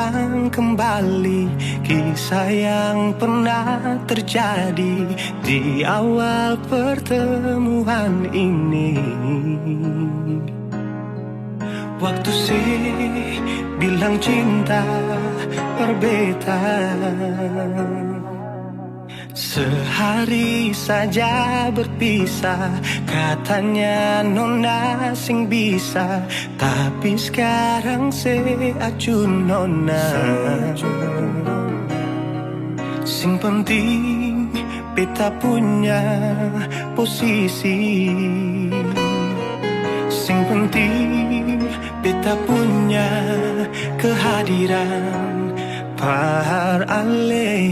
terulang kembali kisah yang pernah terjadi di awal pertemuan ini. Waktu sih bilang cinta berbeda, sehari saja berpisah, katanya nona sing bisa, tapi sekarang se acun nona. Sing penting beta punya posisi, sing penting beta punya kehadiran par ale.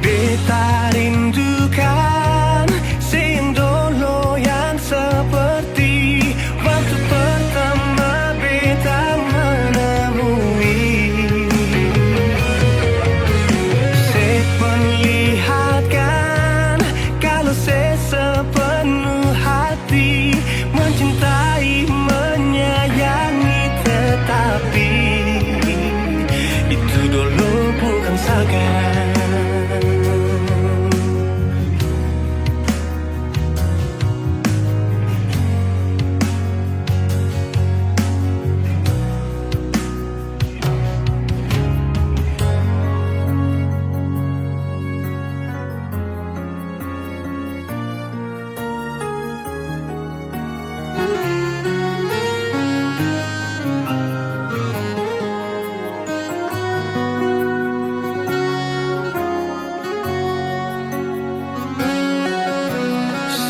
Beta rindukan sing dulu yang seperti waktu pertama beta menemui. Saya perlihatkan kalau saya sepenuh hati mencintai, menyayangi, tetapi itu dulu bukan sekarang.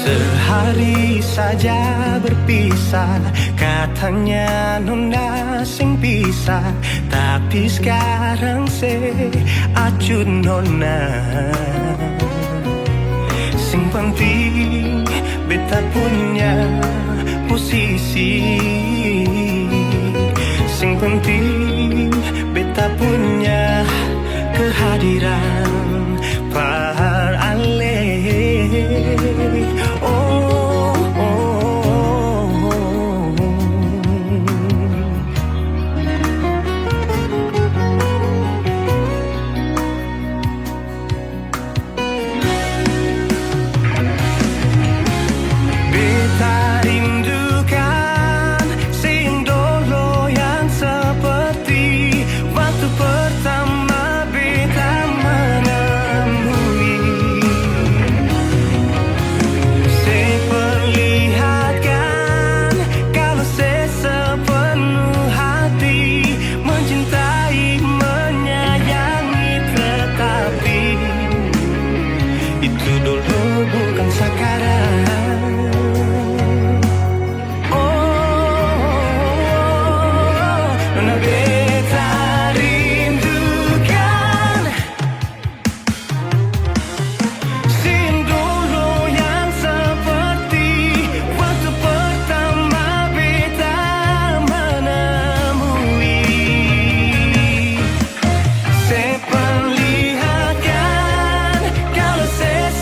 Sehari saja berpisah, katanya nona sing bisa, tapi sekarang se acun nona. Sing penting beta punya posisi, sing penting beta punya kehadiran par ale.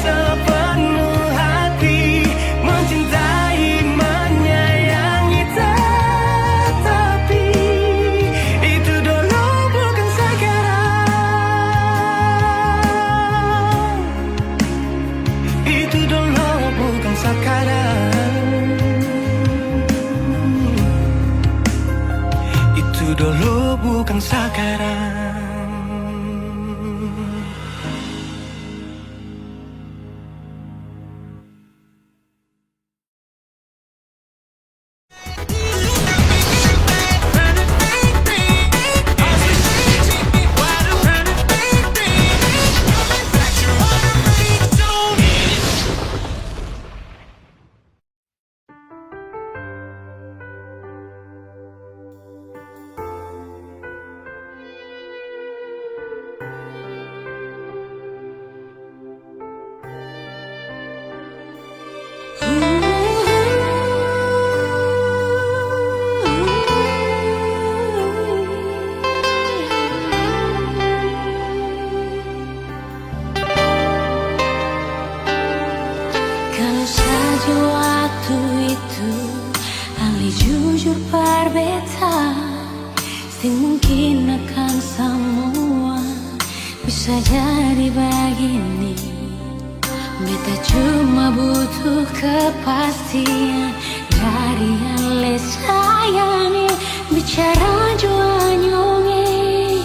Sepenuh hati Kalau saja waktu itu Ali jujur berbeta, sing mungkin akan semua bisa jadi begini. Beta cuma butuh kepastian dari Ale sayangi. Bicara jua nyonge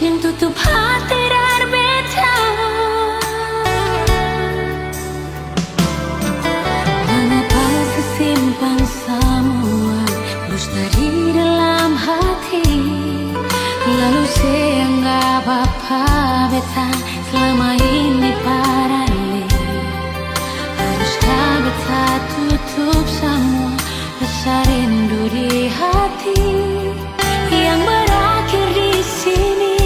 yang tutup hati dari beta. Mengapa sesimpan semua dusta di dalam hati, lalu seanggap apa beta selama ini parale. Haruskah beta tutup semua rasa rindu di hati yang berakhir di sini,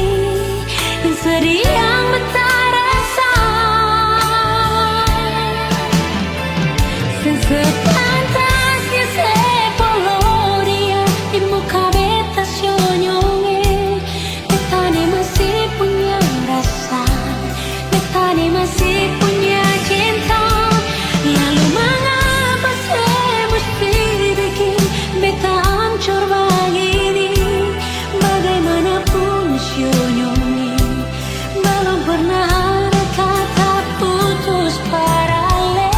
dan sedih yang beta rasa. Sepantasnya sepuluh dia di muka beta senyonge. Beta ni masih punya rasa, beta ni masih punya cinta. Lalu mengapa saya mesti bikin beta hancur begini? Bagaimanapun senyonge, belum pernah ada kata putus paralel.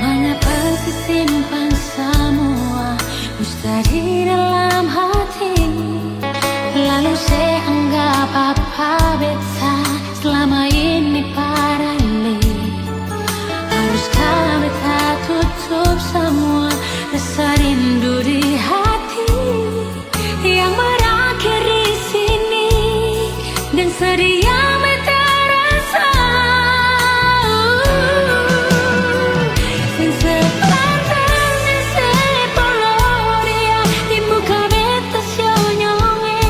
Mengapa simpan semua dusta di dalam hati, lalu saya anggap apa beta selama ini parale. Haruskah beta tutup semua rasa rindu di hati yang berakhir di sini, dan sedih yang beta rasa. Sepantasnya sepuluh dia di muka beta senyonge.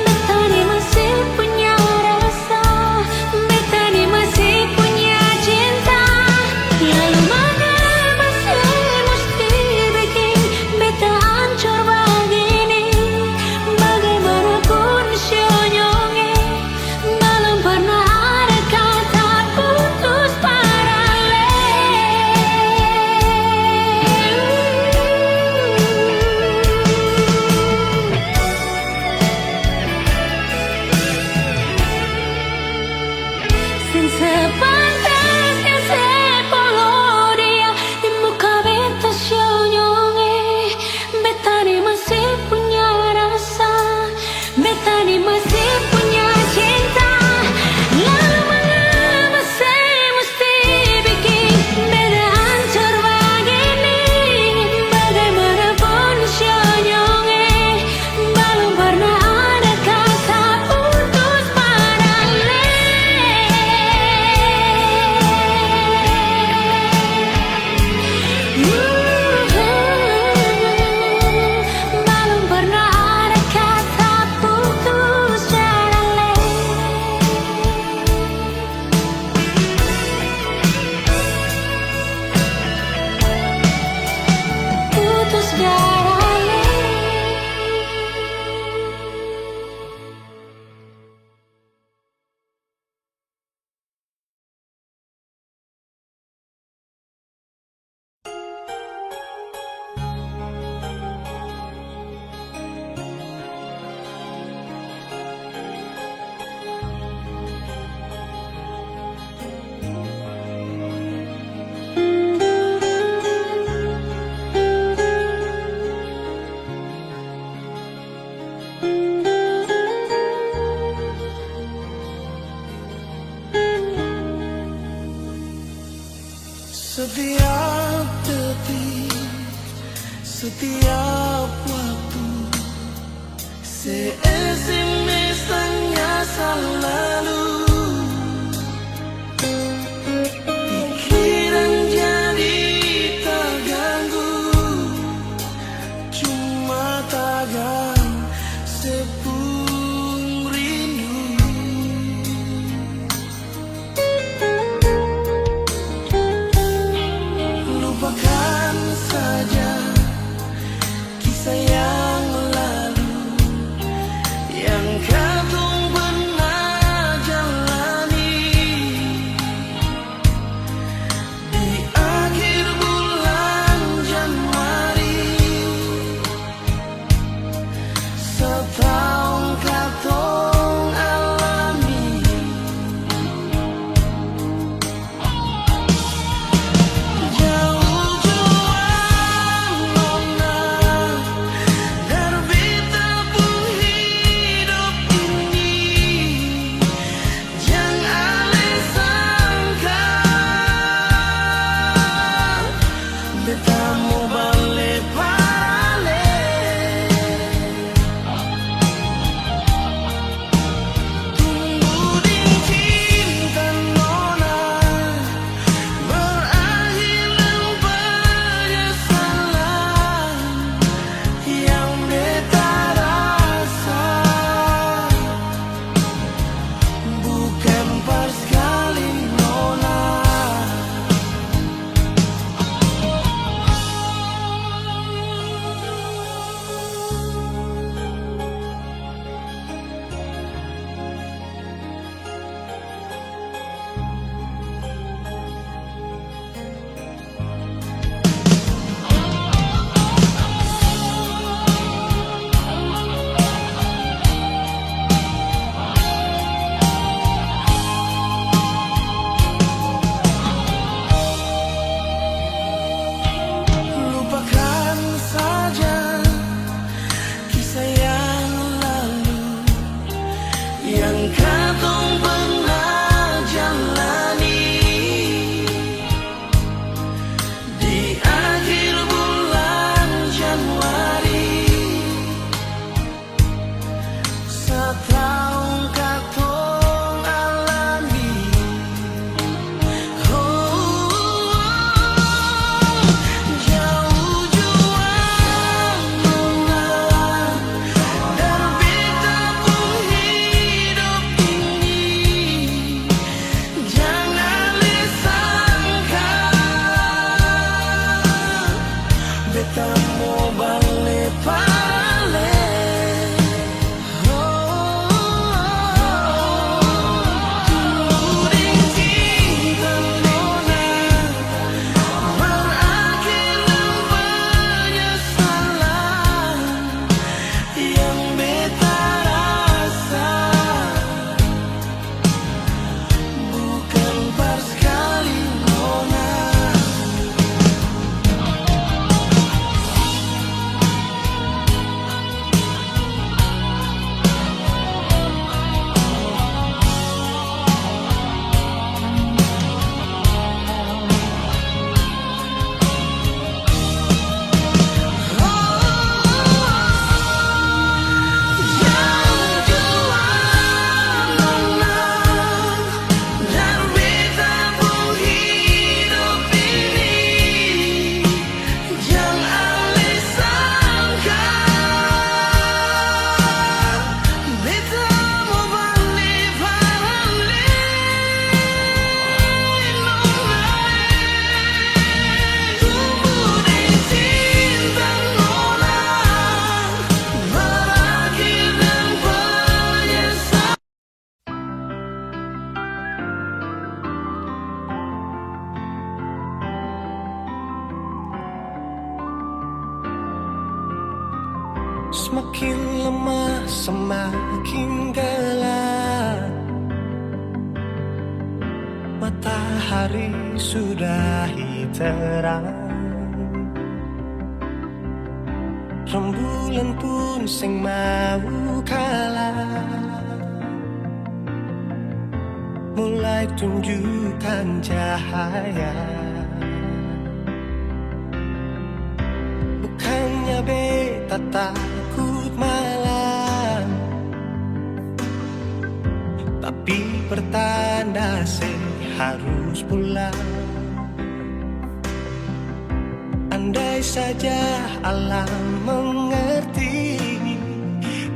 Beta ni masih punya rasa, beta ni masih punya cinta. Lalu mengapa saya mesti bikin beta hancur begini? Bagaimanapun senyonge, belum pernah ada kata putus paralel. Sepantasnya sepuluh dia di muka beta senyonge. Beta ni masih punya rasa, beta ni masih punya cinta. Lalu mengapa saya mesti bikin beta hancur begini? Bagaimanapun senyonge, belum pernah ada kata putus paralel. Belum pernah ada kata putus paralel. Putus paralel. Setiap detik, setiap waktu, se-SMS tanya selalu. Pikiran jadi terganggu, cuma tagan sepung rindu. Lupakan saja Betamu balik balik, tumbuh di cinta nona, berakhir dengan penyesalan yang beta rasa. Bukan pas kali nona. Lupakan saja kisah yang lalu yang katong pernah jalani di akhir bulan Januari. Setahun katong alami, jauh juang nona, dan beta pun hidup ini. Jangan disangka beta mau balik balik. Tumbuh di cinta nona, berakhir dengan penyesalan yang beta rasa. Bukan pas kali nona. Jauh juang nona, dan beta pun hidup ini. Jangan disangka beta mau balik balik nona. Tumbuh di cinta nona, berakhir dengan penyesalan. Semakin lemah, semakin gelap, matahari sudahi terang, rembulan pun sing mau kalah, mulai tunjukkan cahaya. Bukannya beta takut malam, tapi pertanda harus pulang. Andai saja alam mengerti,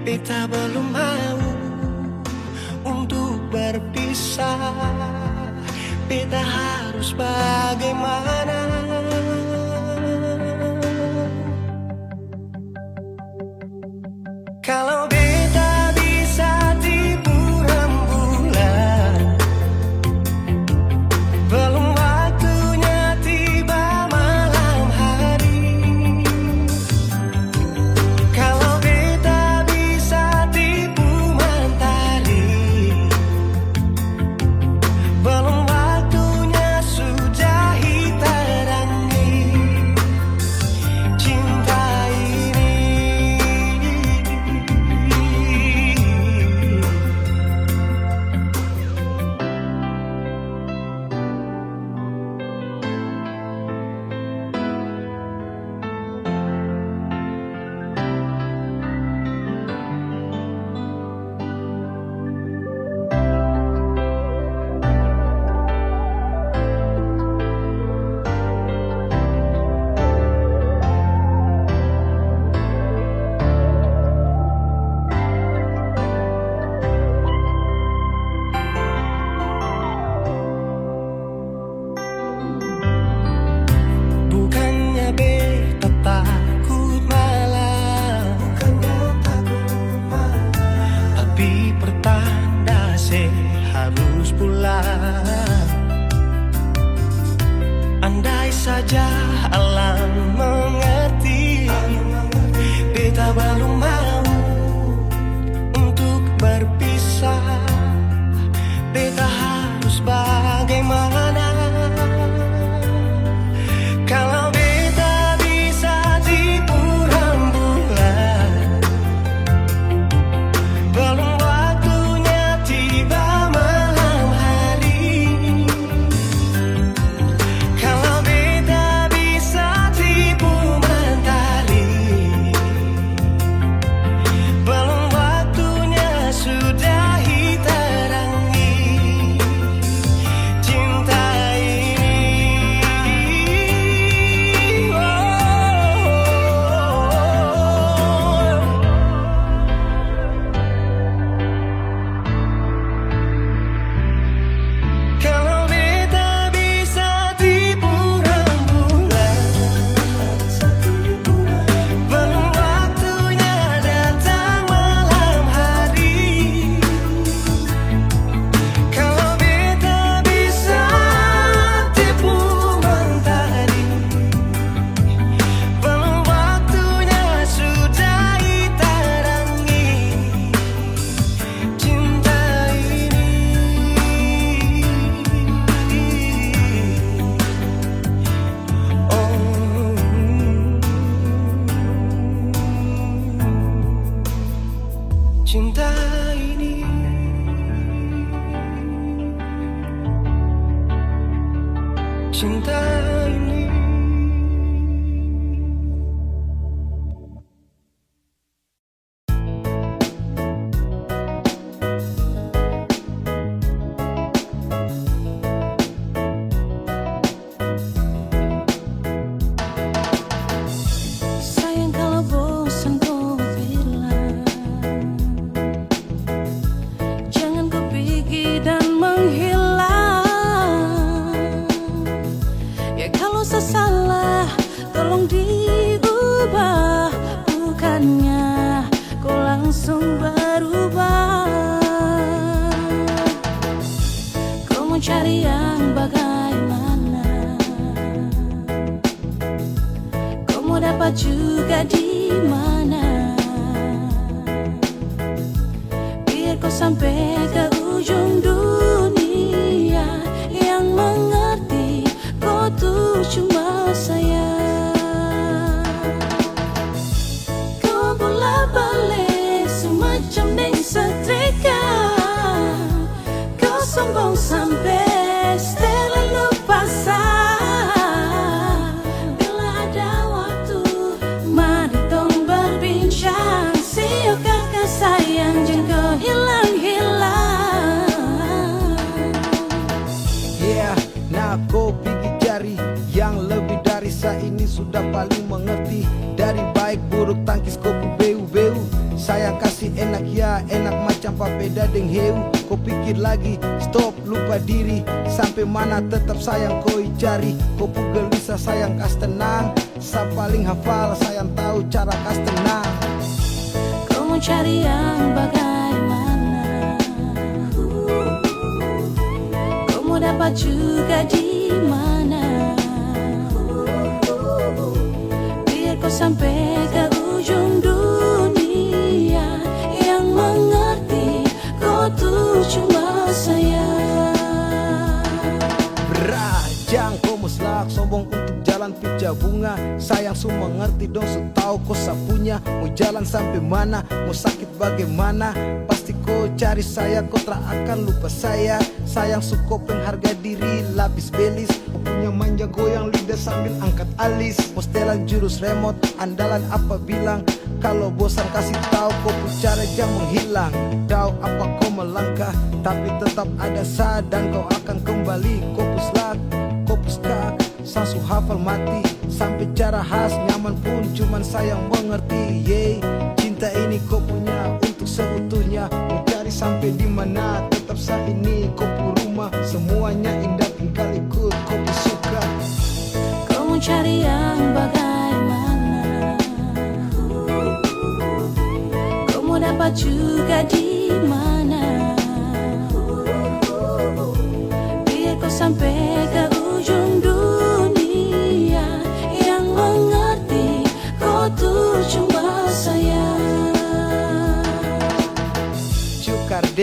beta belum mau untuk berpisah. Beta harus bagaimana? Kalau beta bisa tipu rembulan, belum waktunya tiba malam hari. Kalau beta bisa tipu mentari, belum waktunya sudah hitam. hilang. Andai saja alam mengerti, beta belum mau untuk berpisah. Beta harus bagaimana kalau beta bisa tipu rembulan? Belum waktunya tiba malam hari. Kalau beta bisa tipu mentari, belum waktunya sudahi terangi cinta ini. Kalau beta bisa tipu rembulan, belum waktunya datang malam hari. Kalau beta bisa tipu mentari, belum waktunya sudahi terangi cinta ini. Cinta ini, cinta ini. Sayang kalau bosan kau bilang, jangan kau pergi dan menghilang. Ya kalau saya salah, tolong diubah, bukannya kau langsung berubah. Kau mau cari yang bagaimana? Kau mau dapat juga di mana? Biar kau sampai ke ujung dunia, yang mengerti kau tuh cuma saya. Kau bola balik semacam deng setrika, kau sombong sampai setelah lupa sah. Bila ada waktu, mari tong berbincang. Siok kakak sayang, jangan kau hilang-hilang. Yeah, nah kau pergi cari yang lebih dari saya ini sudah paling mengerti. Dari baik buruk tangkis kau beu-beu. Saya kasih enak ya, enak macam papeda deng heu. Kau pikir lagi, stop, lupa diri. Sampai mana tetap sayang kau cari. Kau gelisah sayang kas tenang. Saya paling hafal, sayang tahu cara kas tenang. Kau mau cari yang bagaimana? Kau mau dapat juga di mana? Biar kau sampai ke ujung dunia, yang mengerti kau tuh cuma saya. Berajang kau muslak sombong untuk jalan pica bunga. Sayang su mengerti dong, su tahu kau sapunya. Mau jalan sampai mana, mau sakit bagaimana, pasti kau cari saya, kau tak akan lupa saya. Sayang su kau pengharga diri, lapis belis. Kau punya manja goyang lidah sambil angkat alis. Mau setelan jurus remote, andalan apa bilang. Kalau bosan kasih tahu kau pun cara jangan menghilang. Tahu apa kau melangkah, tapi tetap ada saya dan kau akan kembali. Kau puslak, kau puskak, sasu hafal mati. Sampai cara khas nyaman pun cuman sayang mengerti. Yeay, cinta ini kau punya untuk seutuhnya. Mau cari sampai di mana, tetap saya ini kau pu rumah. Semuanya indah tinggal ikut kau pu suka. Kau mau cari yang bagaimana? Kau mau dapat juga di mana?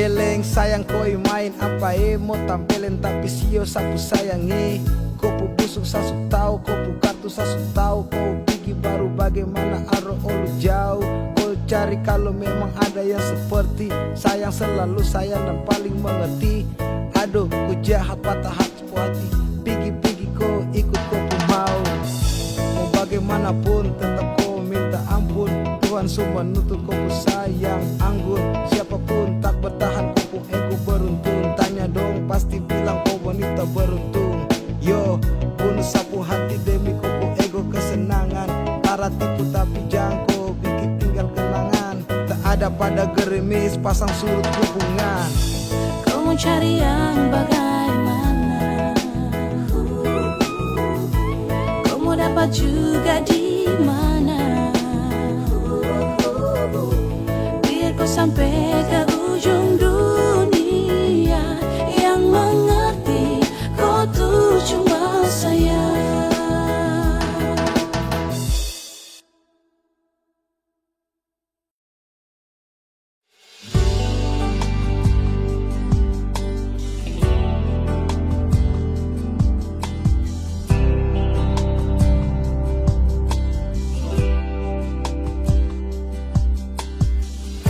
Deleng sayang koi main apa mo tampelen tapi sio sapu sayangi. Kopu busuk sasu tahu, kopu kartu sasu tahu. Kau pikir baru bagaimana aro olu jauh. Kau cari kalau memang ada yang seperti sayang selalu sayang dan paling mengerti. Aduh ku jahat patah hati hati. Pigi-pigi kau ikut kopu mau. Mau bagaimanapun tetap kau minta ampun. Tuhan semua nutup kopu sayang anggun. Siapapun tak bertahan kopu ego beruntung. Tanya dong pasti bilang kau wanita beruntung. Yo, bunuh sapu hati demi kupu ego kesenangan. Para tipu tapi jangko, bikin tinggal kenangan. Tak ada pada gerimis, pasang surut hubungan. Kau mau cari yang bagaimana? Kau mau dapat juga di mana? Biar kau sampai ke ujung dunia. Yang mengerti kau tuh cuma saya.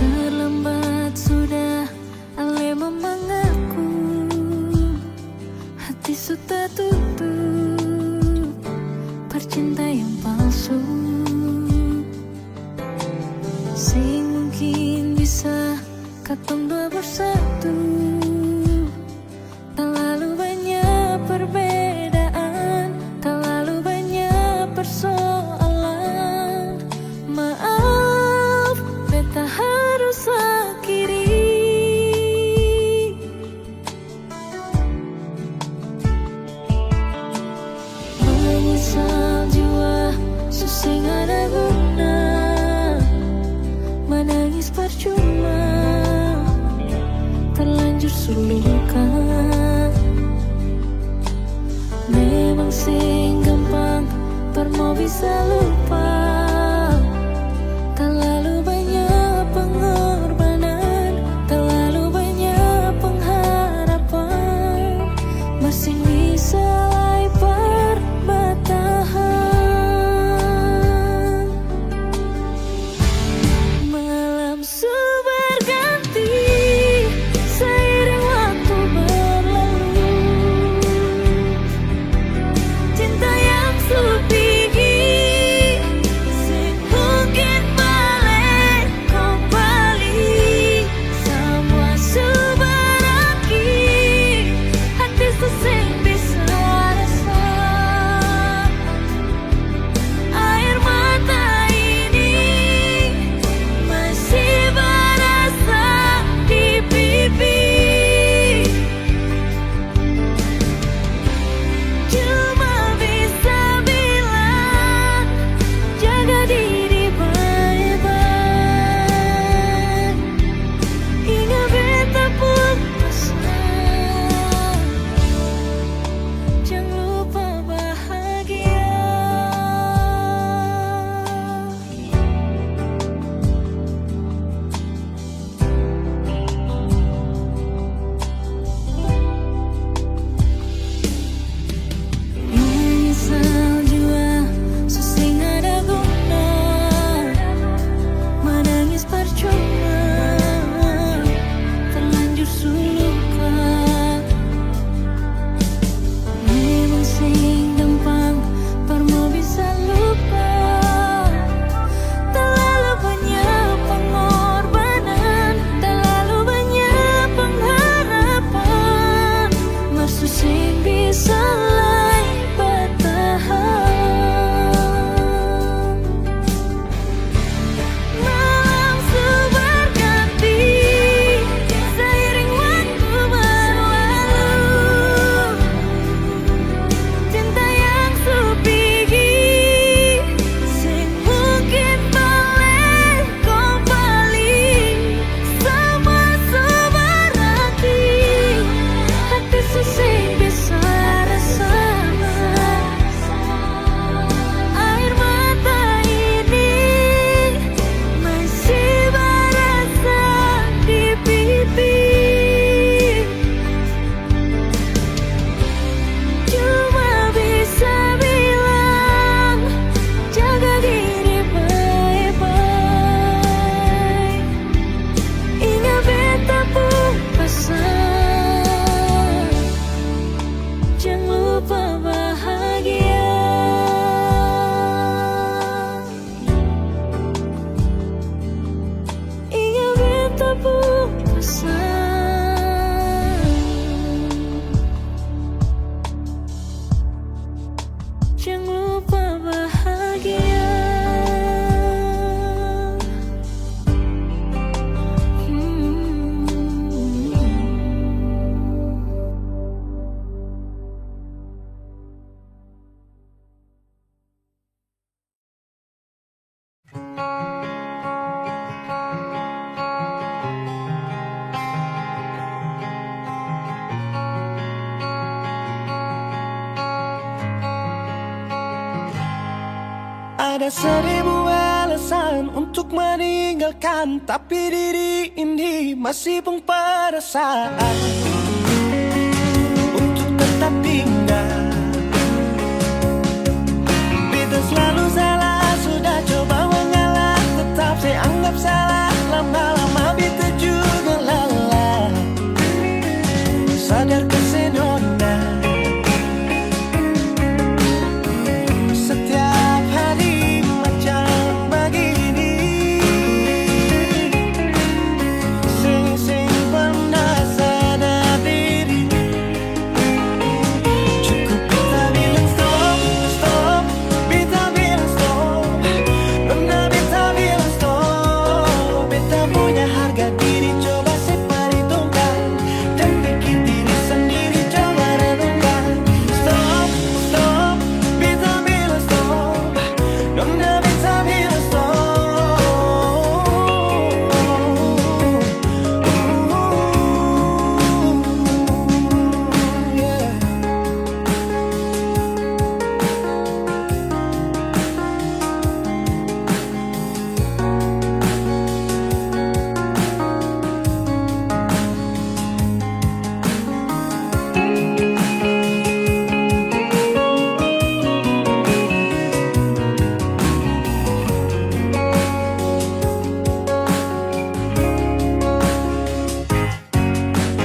Terlambat sudah ale memanggilku. Hati sudah tutup, percinta yang palsu. Sing mungkin bisa katong dua bersatu. Tak lalu banyak perbedaan, tak lalu banyak persoalan. Maaf, beta harus akhiri. Menyesal jiwa, susing ada guna. Menangis percuma, terlanjur suluka. Memang sing gampang, permo bisa lupa. Terlalu banyak pengorbanan, terlalu banyak pengharapan. Masih bisa lebar bertahan. Malam berganti, seiring waktu berlalu. Cinta yang tinggi seribu alasan untuk meninggalkan, tapi diri ini masih pun perasaan untuk tetap tinggal. Beta selalu salah, sudah coba mengalah, tetap saya anggap salah. Lama-lama beta juga lelah, sadar kesenona. Setiap hari macam begini, sing pernah sadar diri. Cukup beta bilang stop, stop, beta bilang stop. Nona beta bilang stop. Beta punya harga diri, coba seperhitungkan, dan bikin diri sendiri coba renungkan. Stop, stop, beta bilang stop. Nona beta bilang stop. Yeah.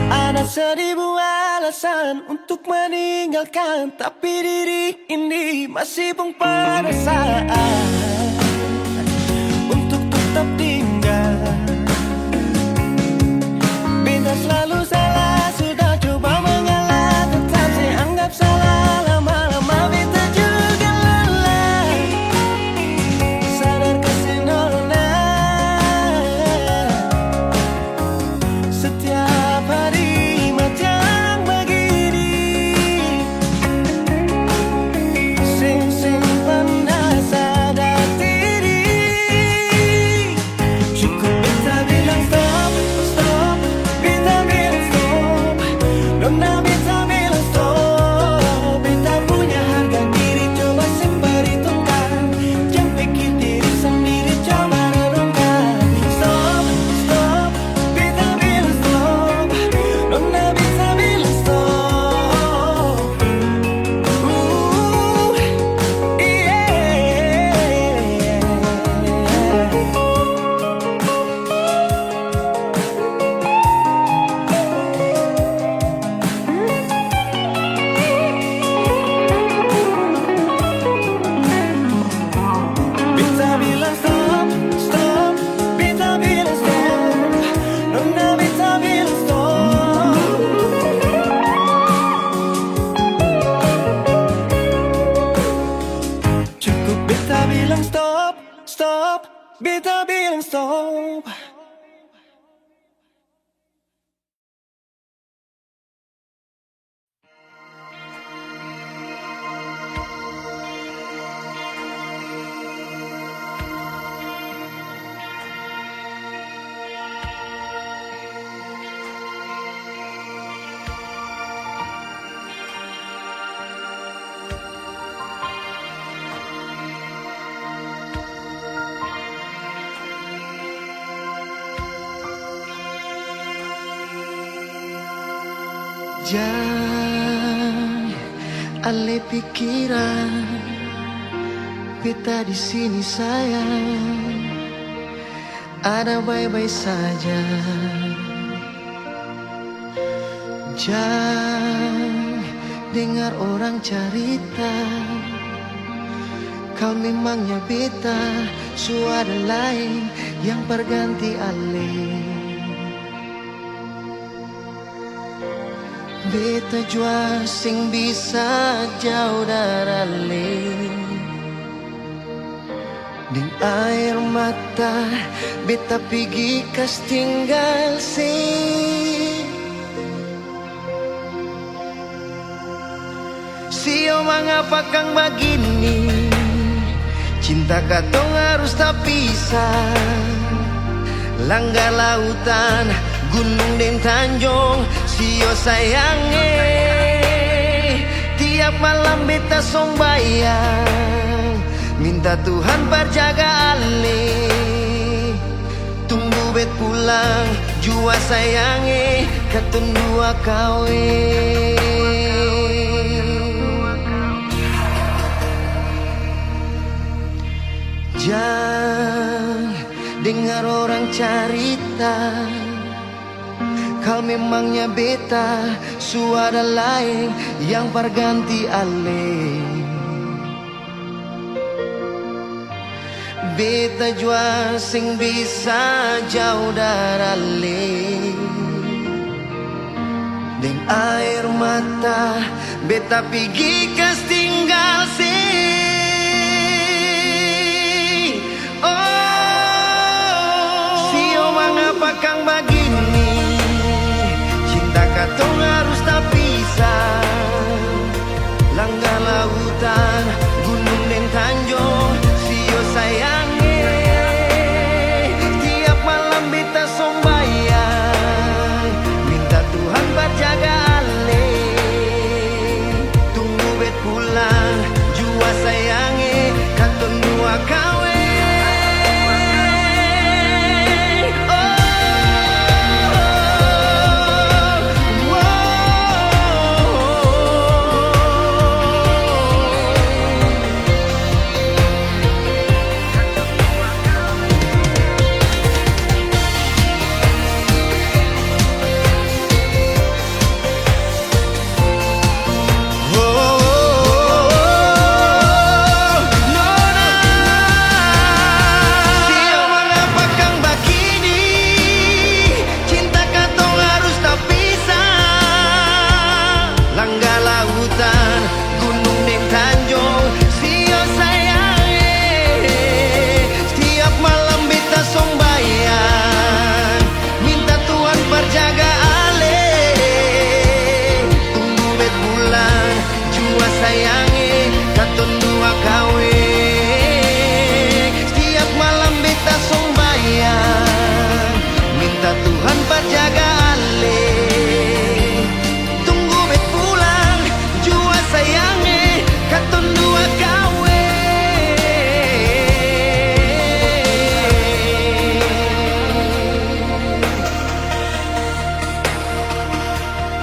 Ada seribu alasan untuk meninggalkan, tapi diri ini masih pun perasaan untuk tetap tinggal. Beta selalu salah, sudah coba mengalah, tetap saya anggap salah. Lama-lama beta juga lelah, sadar kesenona. Setiap hari macam begini, sing pernah sadar diri. Cukup beta bilang stop, stop, beta bilang stop. Nona beta bilang stop. Beta punya harga diri, coba seperhitungkan, jangan bikin diri sendiri coba renungkan. Stop, stop, beta bilang stop. Nona beta bilang stop. Beta bilang stop, stop, beta bilang stop. Nona beta bilang stop. Cukup beta bilang stop, stop, beta bilang stop. Jangan alih pikiran, beta di sini sayang, ada baik-baik saja. Jangan dengar orang cerita, kau memangnya beta, suara lain yang berganti alih. Beta jua sing bisa jauh dari ding air mata, beta pergi kas tinggal Sio mengapa kang begini, cinta katong harus tak pisah. Langgar lautan, gunung dan tanjung, sio sayange. Tiap malam beta song bayang, minta minta Tuhan berjaga ale. Tunggu bet pulang jua sayange katun dua kawe. Jangan dengar orang cerita kau memangnya beta suara lain yang perganti ale. Beta jua sing bisa jauh darale. Deng air mata beta pigi kas tinggal si. Oh, sio mengapa kang begini? Cinta katong harus tak pisah. Langgar lautan, gunung dan tanjung, sio sayange. Tiap malam beta sombayang, minta Tuhan berjaga ale. Tunggu bet pulang, jua sayange, katong dua kawe.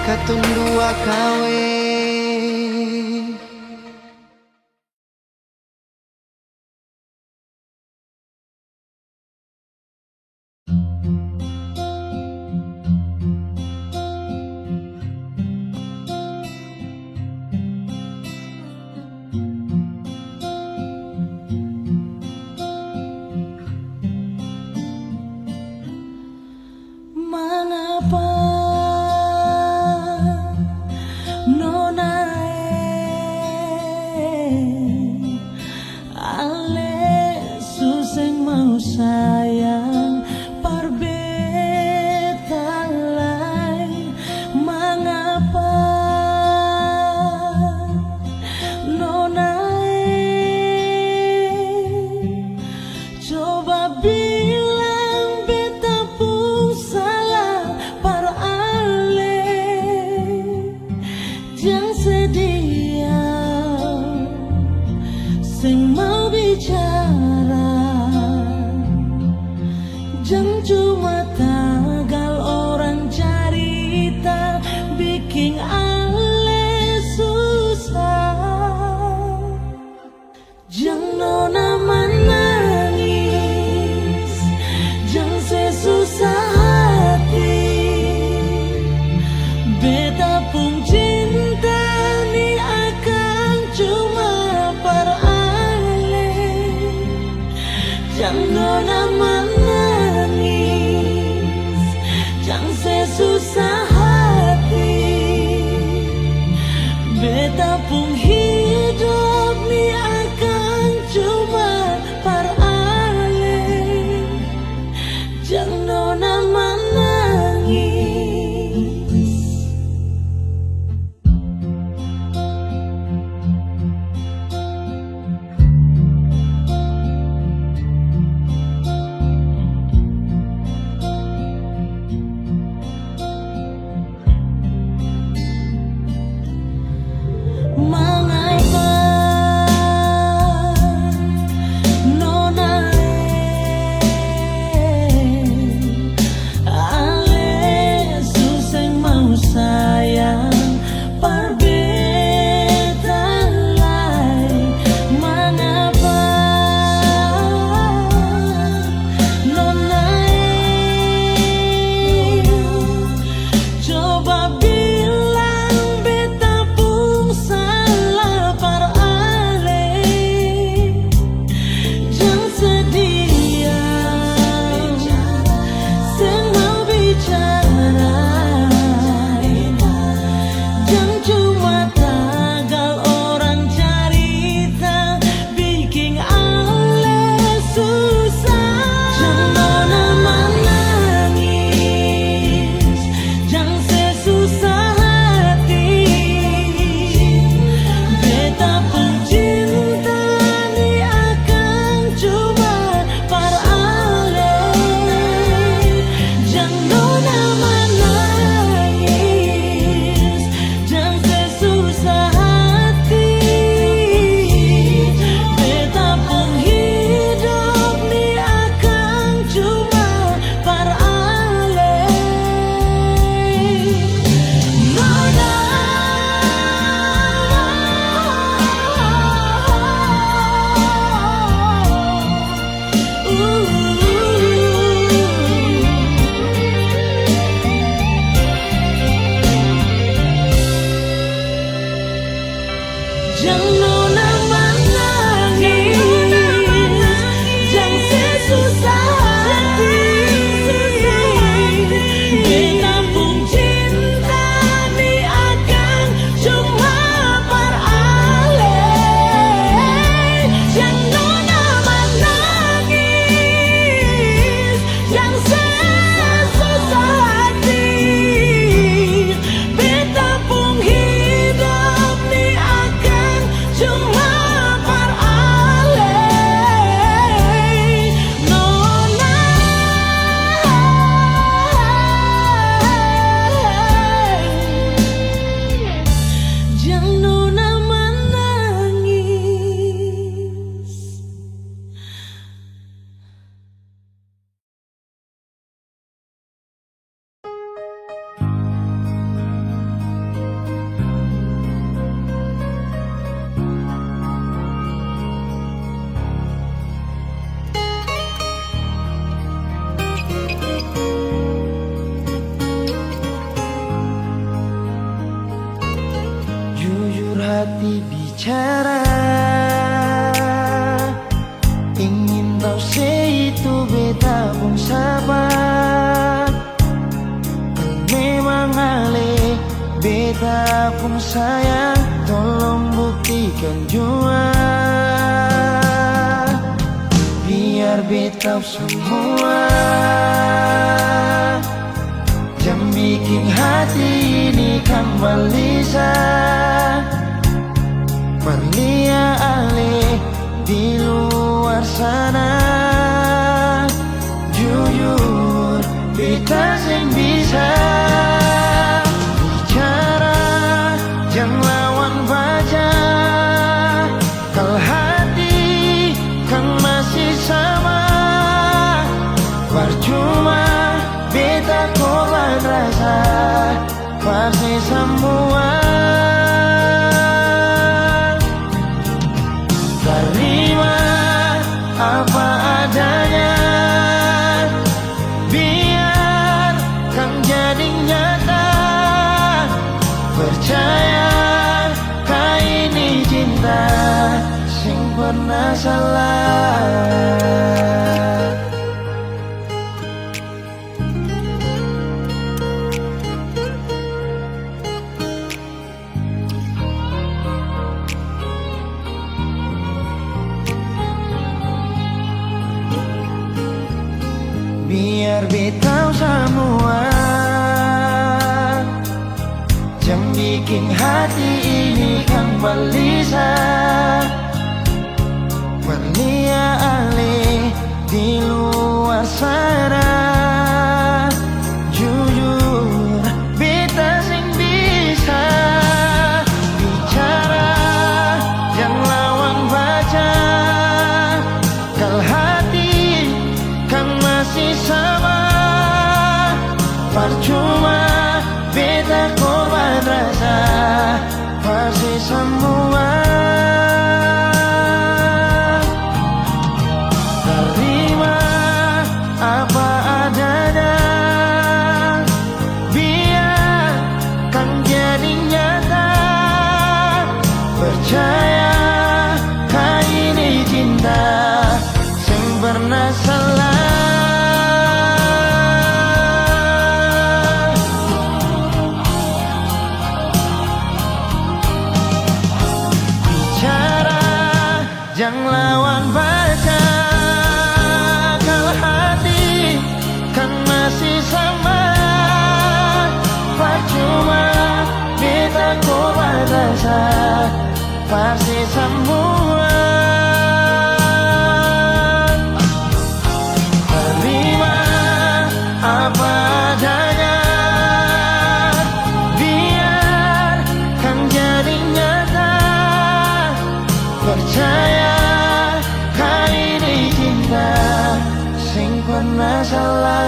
Katun dua kawe. Mengapa sayang parbeta lain, mengapa nonai coba bilang beta pun salah par ale. Jangan sedia sing mau bicara, jangan cuma tagal orang cerita bikin ale susah. Jangan nona menangis, jangan sesusah hati. Beta pun cinta ni akan cuma par ale. Jangan nona menangis, jangan sesusah hati. Beta pun hidup ni akan cuma par ale. Jangan nona menangis. beta pun sabar. Memang ale beta pun sayang, tolong buktikan jua. Biar beta semua jangan bikin hati ini kembali Perlia ale di luar sana. Jujur beta sing bisa bicara, jangan lawan baca. Kalau hati kan masih sama, percuma beta korban rasa pasti semua. Terima apa adanya, biar kan jadi nyata. Percaya kau ini cinta sing pernah salah. Biar beta semua jangan bikin hati ini kembali Perlia ale di luar sana. Jujur beta sing bisa bicara, jangan lawan baca. Kalau hati kan masih sama, percuma beta korban rasa pasti semua. Terima apa adanya, biar kan jadi nyata. Percaya kau ini cinta sing pernah salah. Jangan lawan baca. Kalau hati kan masih sama, percuma beta korban rasa pasti semua. Terima apa adanya, biar kan jadi nyata. Percaya kau ini cinta sing pernah salah.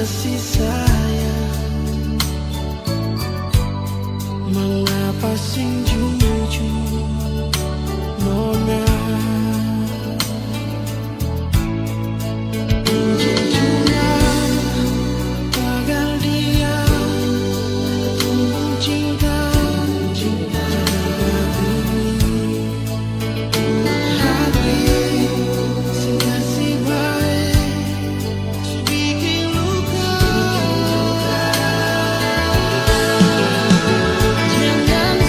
kasih sayang, mengapa sing jujur nona. Jangan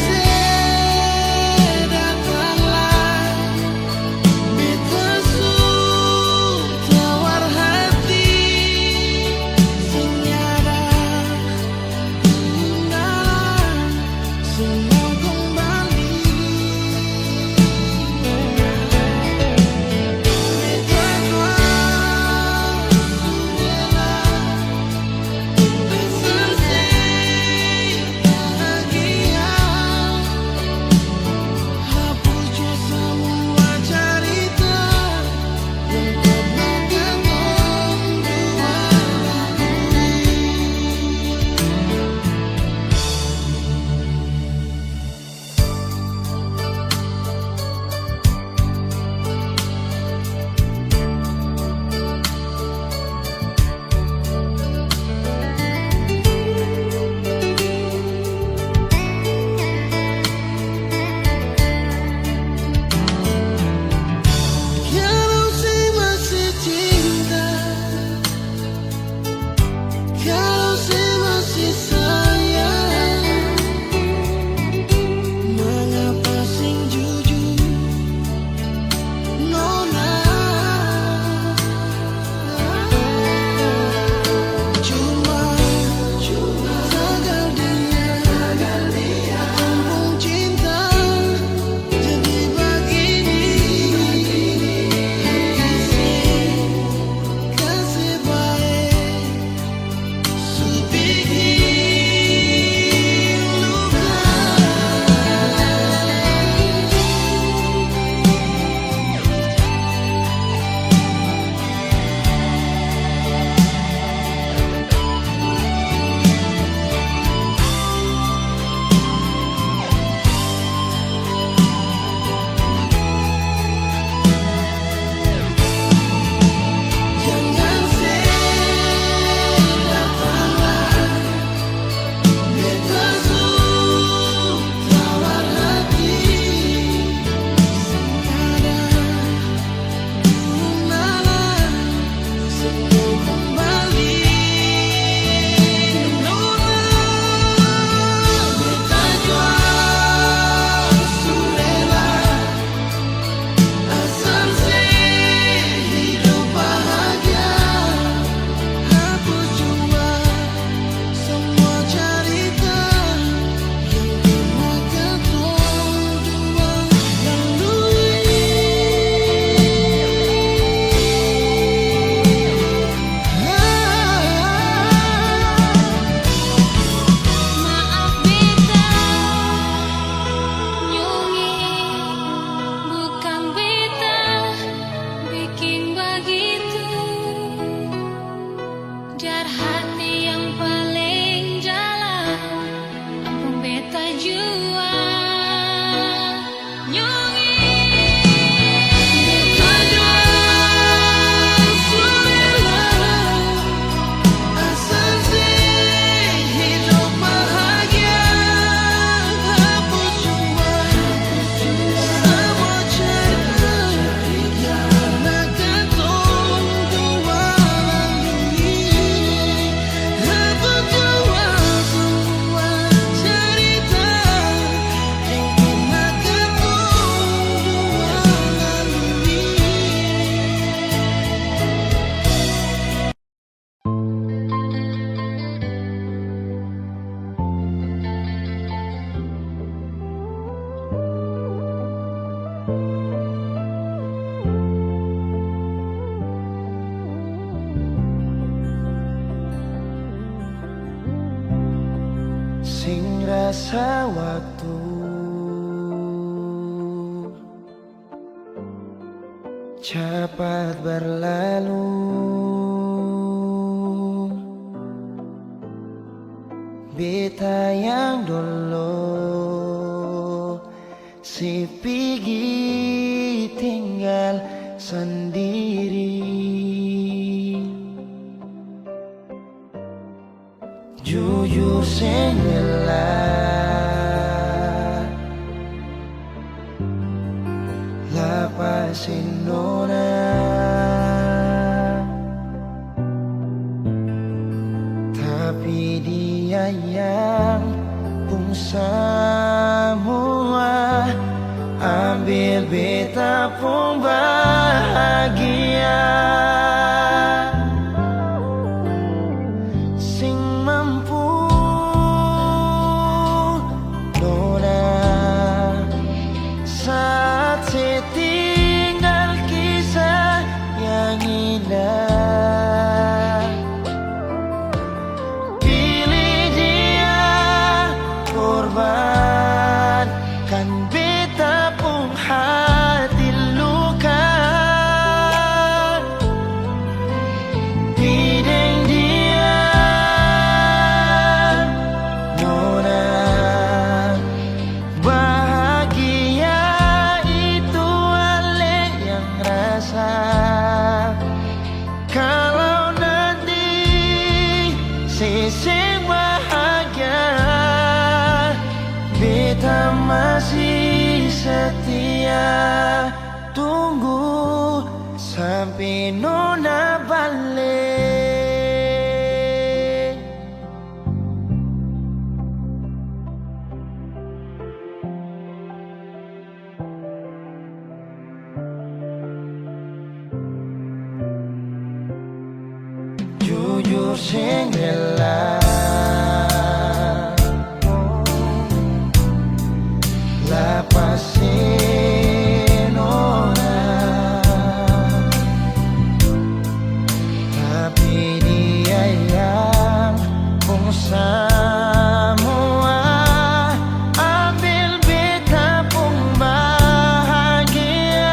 masa waktu cepat berlalu, beta yang dulu si pergi tinggal sendiri. Jujur senggelah lapasin nona, tapi dia yang pun semua ambil beta pun bahagia. Sing mampu nona saat setinggal kisah yang indah. Pilih dia korban kan beta pun hati luka. Bideng dia nona bahagia itu ale yang rasa. Kalau nanti seseng bahagia, beta masih setia tunggu sampai nona balik. Jujur senggelah lapasin orang, tapi dia yang pun semua ambil beta pun bahagia.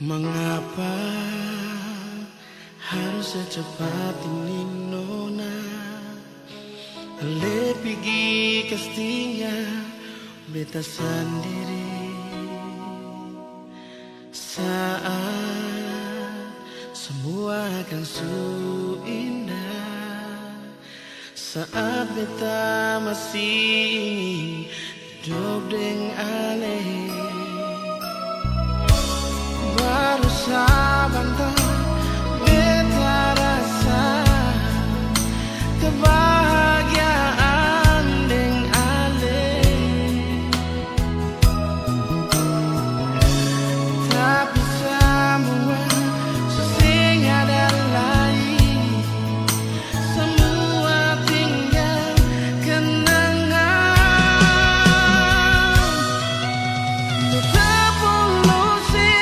Mengapa harus secepat ini nona? Ale pergi kastinya beta sendiri saat semua akan su indah, saat beta masih ingin hidup dengan ale. Baru sabantar beta rasa kebahagiaan dengan ale, tapi semua sesing ada lain, semua tinggal kenangan. Beta polusi,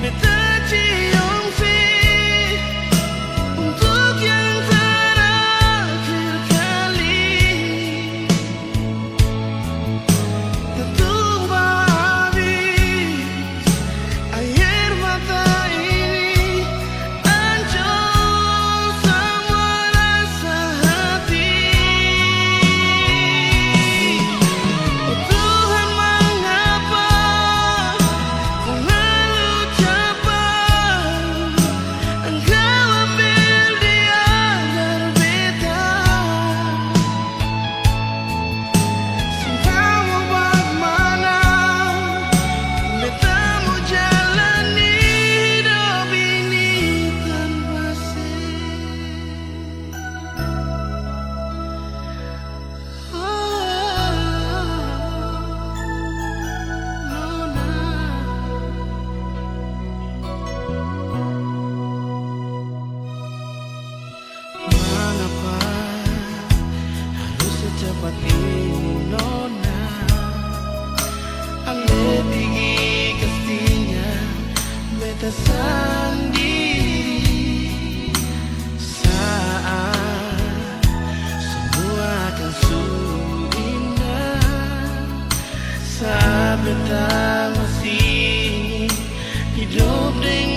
beta cium sih untuk yang terakhir kali. Tentu habis air mata ini, hancur semua rasa hati. Oh Tuhan, mengapa terlalu cepat Engkau ambil dia dari beta? Cintamu bagaimana? Beta mau jalani hidup ini tanpa Mengapa harus secepat ini nona? Ale pergi kastinya beta sendiri saat semua akan su indah, saat beta masih ingin hidup dengan